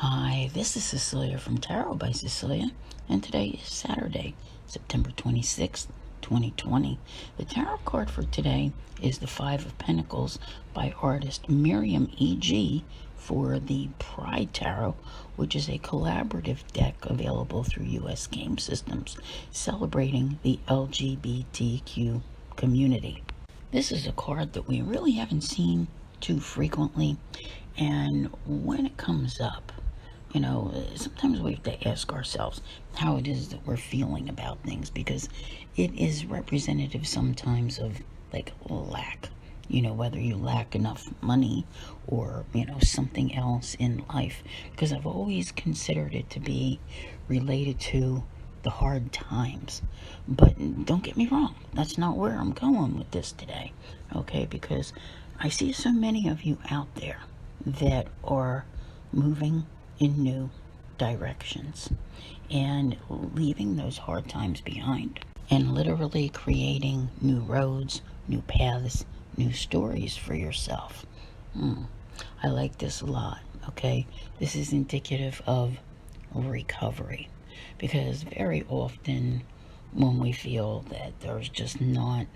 Hi, this is Cecelia from Tarot by Cecelia, and today is Saturday, September 26th, 2020. The tarot card for today is the Five of Pentacles by artist Miriam E.G. for the Pride Tarot, which is a collaborative deck available through U.S. game systems, celebrating the LGBTQ community. This is a card that we really haven't seen too frequently, and when it comes up, sometimes we have to ask ourselves how it is that we're feeling about things, because it is representative sometimes of like lack, whether you lack enough money or, something else in life, because I've always considered it to be related to the hard times. But don't get me wrong, that's not where I'm going with this today, okay? Because I see so many of you out there that are moving in new directions and leaving those hard times behind and literally creating new roads, new paths, new stories for yourself. I like this a lot, okay? This is indicative of recovery, because very often when we feel that there's just not,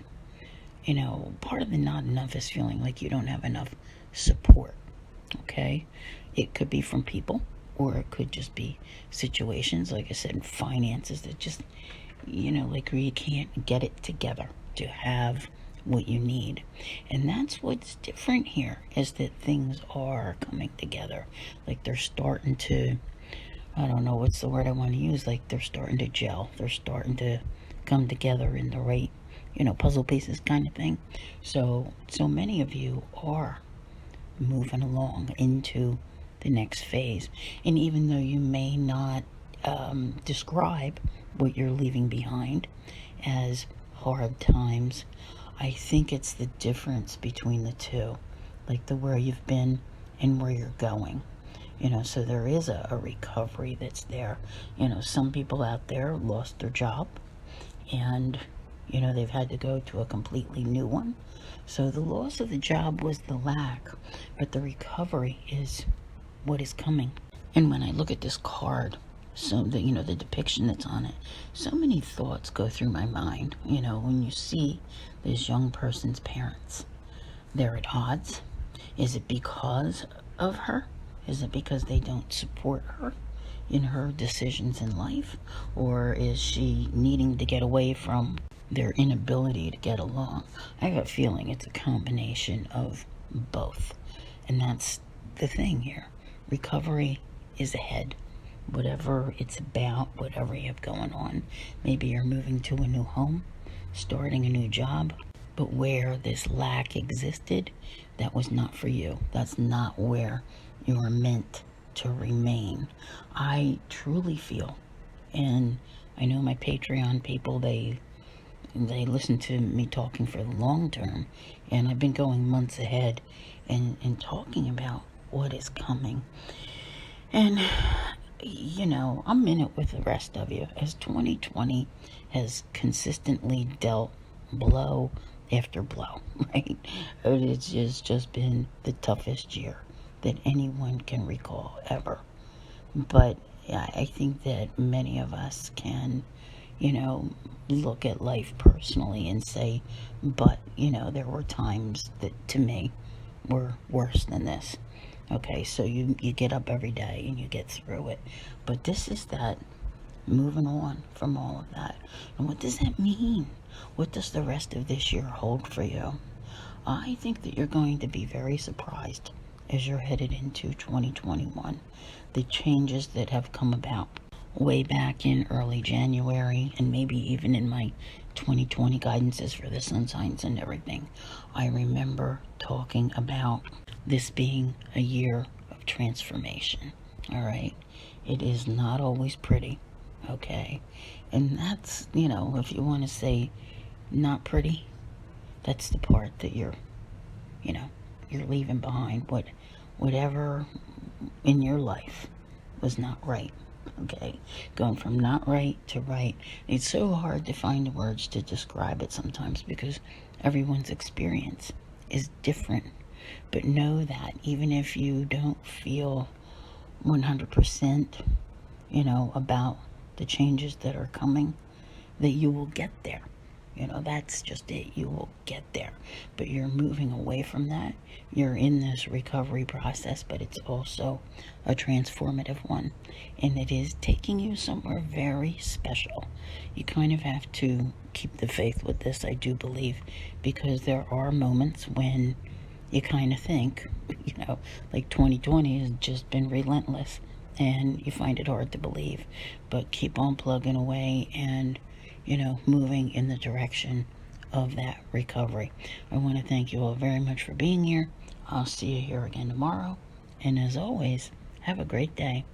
part of the not enough is feeling like you don't have enough support, okay? It could be from people, or it could just be situations, like I said, finances that just, like where you can't get it together to have what you need. And that's what's different here, is that things are coming together. Like they're starting to, I don't know what's the word I want to use, like they're starting to gel. They're starting to come together in the right, puzzle pieces kind of thing. So many of you are moving along into the next phase. And even though you may not describe what you're leaving behind as hard times, I think it's the difference between the two, like the where you've been and where you're going. So there is a recovery that's there. Some people out there lost their job, and they've had to go to a completely new one. So the loss of the job was the lack, but the recovery is what is coming. And when I look at this card, so the depiction that's on it, so many thoughts go through my mind. When you see this young person's parents, they're at odds. Is it because of her? Is it because they don't support her in her decisions in life? Or is she needing to get away from their inability to get along? I have a feeling it's a combination of both. And that's the thing here. Recovery is ahead. Whatever it's about, whatever you have going on. Maybe you're moving to a new home, starting a new job, but where this lack existed, that was not for you. That's not where you are meant to remain. I truly feel, and I know my Patreon people, they listen to me talking for the long term, and I've been going months ahead and talking about what is coming. And I'm in it with the rest of you, as 2020 has consistently dealt blow after blow, right? It's just been the toughest year that anyone can recall ever. But yeah, I think that many of us can, look at life personally and say, but, there were times that to me were worse than this. Okay, so you get up every day and you get through it. But this is that moving on from all of that. And what does that mean? What does the rest of this year hold for you? I think that you're going to be very surprised as you're headed into 2021. The changes that have come about way back in early January, and maybe even in my 2020 guidances for the sun signs and everything, I remember talking about this being a year of transformation. All right, it is not always pretty, okay? And that's, if you want to say not pretty, that's the part that you're leaving behind. Whatever in your life was not right. Okay, going from not right to right. It's so hard to find the words to describe it sometimes, because everyone's experience is different. But know that even if you don't feel 100%, about the changes that are coming, that you will get there. That's just it. You will get there. But you're moving away from that. You're in this recovery process, but it's also a transformative one. And it is taking you somewhere very special. You kind of have to keep the faith with this, I do believe, because there are moments when you kind of think, like 2020 has just been relentless, and you find it hard to believe. But keep on plugging away and moving in the direction of that recovery. I want to thank you all very much for being here. I'll see you here again tomorrow. And as always, have a great day.